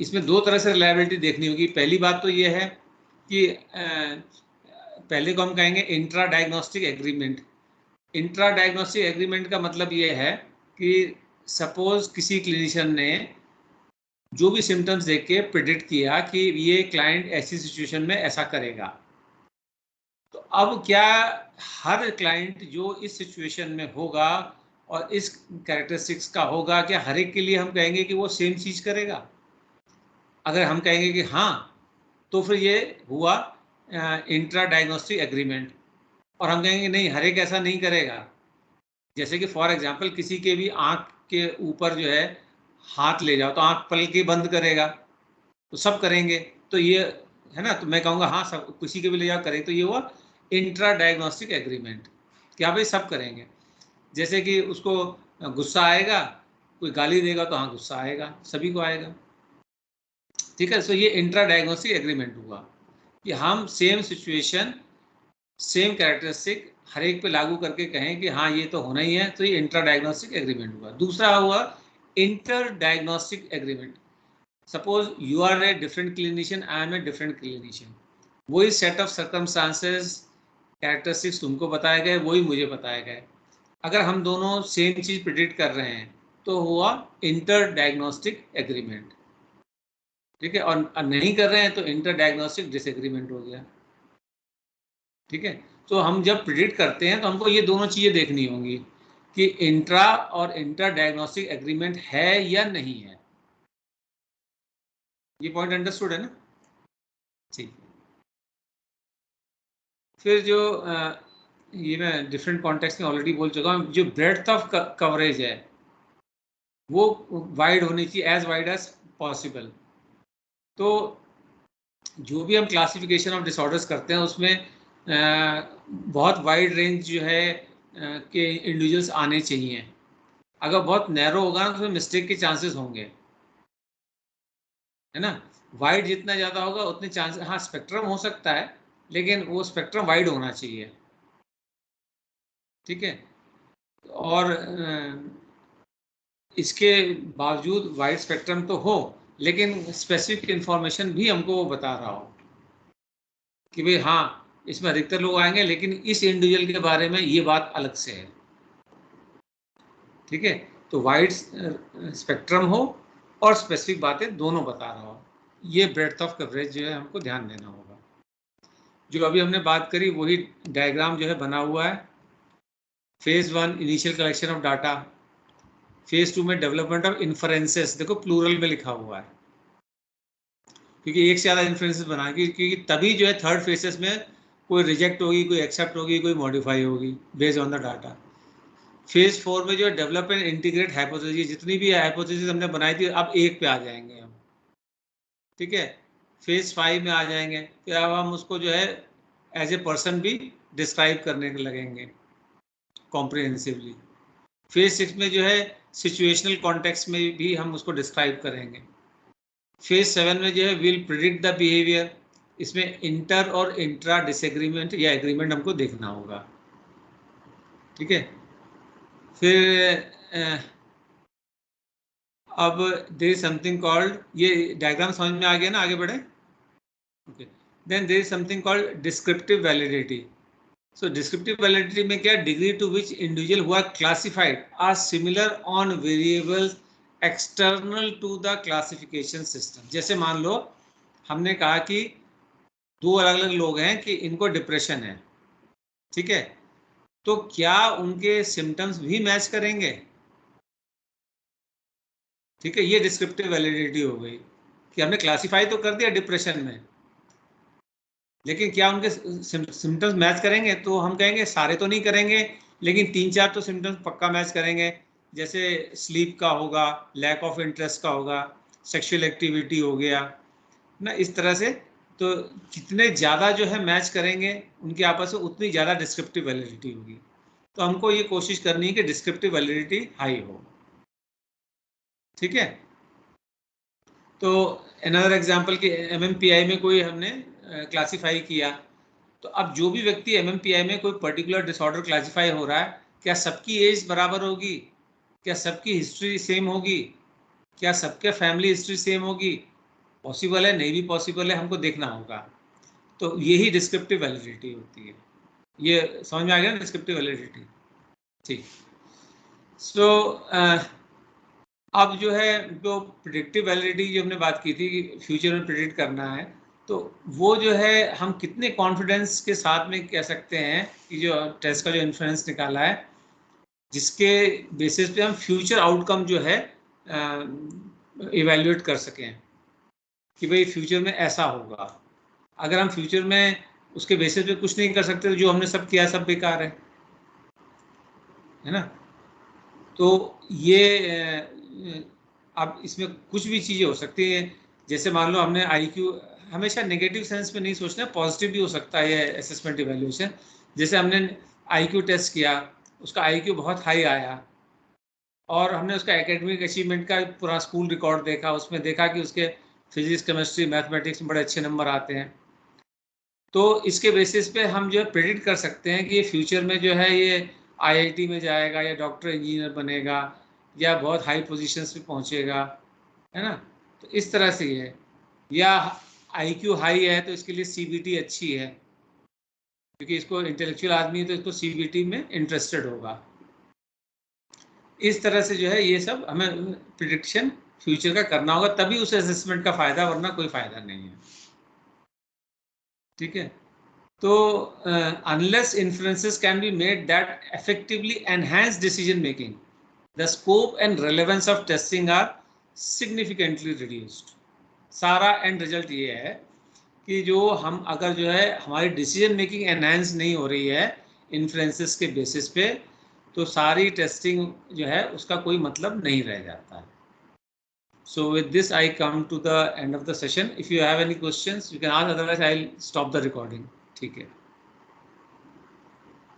इसमें दो तरह से रिलायबिलिटी देखनी होगी। पहली बात तो ये है कि पहले को हम कहेंगे intra diagnostic agreement. Intra diagnostic agreement का मतलब ये है कि सपोज किसी क्लिनिशियन ने जो भी सिम्टम्स देख के प्रिडिक्ट किया कि ये क्लाइंट ऐसी सिचुएशन में ऐसा करेगा, तो अब क्या हर क्लाइंट जो इस सिचुएशन में होगा और इस कैरेक्टरिस्टिक्स का होगा, क्या हर एक के लिए हम कहेंगे कि वो सेम चीज़ करेगा? अगर हम कहेंगे कि हाँ, तो फिर ये हुआ इंट्रा डायग्नोस्टिक एग्रीमेंट। और हम कहेंगे नहीं, हर एक ऐसा नहीं करेगा। जैसे कि फॉर एग्जांपल किसी के भी आँख के ऊपर जो है हाथ ले जाओ तो आँख पलक के बंद करेगा, तो सब करेंगे, तो ये है ना। तो मैं कहूँगा हाँ, सब किसी के भी ले जाओ करें, तो ये हुआ इंट्रा डायग्नोस्टिक एग्रीमेंट, क्या भाई सब करेंगे। जैसे कि उसको गुस्सा आएगा, कोई गाली देगा तो हाँ गुस्सा आएगा, सभी को आएगा। ठीक है, सो ये इंट्रा डायग्नोस्टिक एग्रीमेंट हुआ कि हम सेम सिचुएशन, सेम कैरेक्टरिस्टिक हर एक पे लागू करके कहें कि हाँ ये तो होना ही है, तो ये इंट्रा डायग्नोस्टिक एग्रीमेंट हुआ। दूसरा हुआ inter diagnostic agreement. Suppose you are a different clinician, I am a different clinician, वही सेट ऑफ सर्कमस्टांसेस, कैरेक्टरिस्टिक्स तुमको बताए गए, वही मुझे बताए गए। अगर हम दोनों सेम चीज़ प्रिडिक्ट कर रहे हैं तो हुआ इंटर डायग्नोस्टिक एग्रीमेंट। ठीक है, और नहीं कर रहे हैं तो इंटर डायग्नोस्टिक डिसएग्रीमेंट हो गया। ठीक है, तो हम जब प्रिडिक्ट करते हैं तो हमको ये दोनों चीज़ें देखनी होंगी कि इंट्रा और इंटर डायग्नोस्टिक एग्रीमेंट है या नहीं है। ये पॉइंट अंडरस्टूड है ना? ठीक। फिर जो ये मैं डिफरेंट कॉन्टेक्स्ट में ऑलरेडी बोल चुका हूँ, जो ब्रेड्थ ऑफ कवरेज है वो वाइड होनी चाहिए, एज वाइड एज पॉसिबल। तो जो भी हम क्लासिफिकेशन ऑफ डिसऑर्डर्स करते हैं उसमें बहुत वाइड रेंज जो है के इंडिविजुअल्स आने चाहिए। अगर बहुत नैरो होगा ना तो मिस्टेक के चांसेस होंगे, है ना। वाइड जितना ज़्यादा होगा उतने चांसेस, हाँ स्पेक्ट्रम हो सकता है लेकिन वो स्पेक्ट्रम वाइड होना चाहिए। ठीक है, और इसके बावजूद वाइड स्पेक्ट्रम तो हो लेकिन स्पेसिफिक इंफॉर्मेशन भी हमको वो बता रहा हो कि भाई हाँ इसमें अधिकतर लोग आएंगे लेकिन इस इंडिविजुअल के बारे में ये बात अलग से है। ठीक है, तो वाइड स्पेक्ट्रम हो और स्पेसिफिक बातें दोनों बता रहा हो, ये ब्रेड्थ ऑफ कवरेज जो है हमको ध्यान देना होगा। जो अभी हमने बात करी वही डायग्राम जो है बना हुआ है। Phase 1 initial collection of data, phase 2 में डेवलपमेंट ऑफ इन्फ्रेंसेस, देखो प्लूरल में लिखा हुआ है क्योंकि एक से ज़्यादा इन्फ्रेंसेस बना, क्योंकि तभी जो है थर्ड फेसेस में कोई रिजेक्ट होगी, कोई एक्सेप्ट होगी, कोई मॉडिफाई होगी based on the data. Phase 4 में जो है डेवलप एंड इंटीग्रेट हाइपोथेसिस, जितनी भी हाइपोथेसिस हमने बनाई थी अब एक पे आ जाएंगे हम। ठीक है, फेज 5 में आ जाएंगे, फिर अब हम उसको जो है एज ए पर्सन भी डिस्क्राइब करने लगेंगे कॉम्प्रिहेंसिवली। फेज 6 में जो है सिचुएशनल कॉन्टेक्स्ट में भी हम उसको डिस्क्राइब करेंगे। फेज 7 में जो है विल प्रिडिक्ट द बिहेवियर, इसमें इंटर और इंट्रा डिसएग्रीमेंट या एग्रीमेंट हमको देखना होगा। ठीक है, फिर अब देयर इज समथिंग कॉल्ड, ये डायग्राम समझ में आ गया ना, आगे बढ़े। Okay, then there is something called descriptive validity. So descriptive validity में क्या, डिग्री टू विच इंडिविजुअल हुआ classified are similar on variables external to the classification system. जैसे मान लो हमने कहा कि दो अलग अलग लोग हैं कि इनको डिप्रेशन है, ठीक है, तो क्या उनके सिम्टम्स भी मैच करेंगे? ठीक है, ये डिस्क्रिप्टिव वैलिडिटी हो गई कि हमने क्लासिफाई तो कर दिया डिप्रेशन में, लेकिन क्या उनके सिम्टम्स मैच करेंगे? तो हम कहेंगे सारे तो नहीं करेंगे लेकिन 3-4 तो सिम्टम्स पक्का मैच करेंगे। जैसे स्लीप का होगा, लैक ऑफ इंटरेस्ट का होगा, सेक्सुअल एक्टिविटी हो गया ना, इस तरह से। तो जितने ज़्यादा जो है मैच करेंगे उनके आपस में उतनी ज़्यादा डिस्क्रिप्टिव वैलिडिटी होगी। तो हमको ये कोशिश करनी है कि डिस्क्रिप्टिव वैलिडिटी हाई हो। ठीक है, तो अनदर एग्जांपल कि एमएमपीआई में कोई हमने क्लासिफाई किया, तो अब जो भी व्यक्ति एमएमपीआई में कोई पर्टिकुलर डिसऑर्डर क्लासिफाई हो रहा है, क्या सबकी एज बराबर होगी? क्या सबकी हिस्ट्री सेम होगी? क्या सबके फैमिली हिस्ट्री सेम होगी? पॉसिबल है, नहीं भी पॉसिबल है, हमको देखना होगा। तो यही डिस्क्रिप्टिव वैलिडिटी होती है। ये समझ में आ गया ना, डिस्क्रिप्टिव वैलिडिटी। ठीक, सो अब जो है जो प्रिडिक्टिव वैलिडिटी जो हमने बात की थी कि फ्यूचर में प्रिडिक्ट करना है, तो वो जो है हम कितने कॉन्फिडेंस के साथ में कह सकते हैं कि जो टेस्ट का जो इन्फ्लुएंस निकाला है जिसके बेसिस पे हम फ्यूचर आउटकम जो है इवेल्युएट कर सकें कि भाई फ्यूचर में ऐसा होगा। अगर हम फ्यूचर में उसके बेसिस पे कुछ नहीं कर सकते तो जो हमने सब किया सब बेकार है ना। तो ये अब इसमें कुछ भी चीज़ें हो सकती हैं। जैसे मान लो हमने आईक्यू, हमेशा नेगेटिव सेंस में नहीं सोचना, पॉजिटिव भी हो सकता है ये असेसमेंट इवैल्यूएशन। जैसे हमने आईक्यू टेस्ट किया, उसका आईक्यू बहुत हाई आया और हमने उसका एकेडमिक अचीवमेंट का पूरा स्कूल रिकॉर्ड देखा, उसमें देखा कि उसके फिजिक्स, केमिस्ट्री, मैथमेटिक्स में बड़े अच्छे नंबर आते हैं। तो इसके बेसिस पे हम जो है प्रेडिक्ट कर सकते हैं कि ये फ्यूचर में जो है ये आईआईटी में जाएगा या डॉक्टर इंजीनियर बनेगा या बहुत हाई पोजीशंस पे पहुंचेगा, है ना। तो इस तरह से ये है, या आईक्यू हाई है तो इसके लिए सीबीटी अच्छी है क्योंकि इसको इंटेलेक्चुअल आदमी है तो इसको सीबीटी में इंटरेस्टेड होगा। इस तरह से जो है ये सब हमें प्रिडिक्शन फ्यूचर का करना होगा, तभी उस असेसमेंट का फायदा, वरना कोई फायदा नहीं है। ठीक है, तो unless influences can be made that effectively enhance decision making, the scope and relevance of testing are significantly reduced. सारा एंड रिजल्ट ये है कि जो हम अगर जो है हमारी डिसीजन मेकिंग एनहांस नहीं हो रही है इन्फ्लुएंसेस के बेसिस पे, तो सारी टेस्टिंग जो है उसका कोई मतलब नहीं रह जाता है। So with this I come to the end of the session. If you have any questions you can ask, otherwise I'll stop the recording. ठीक है।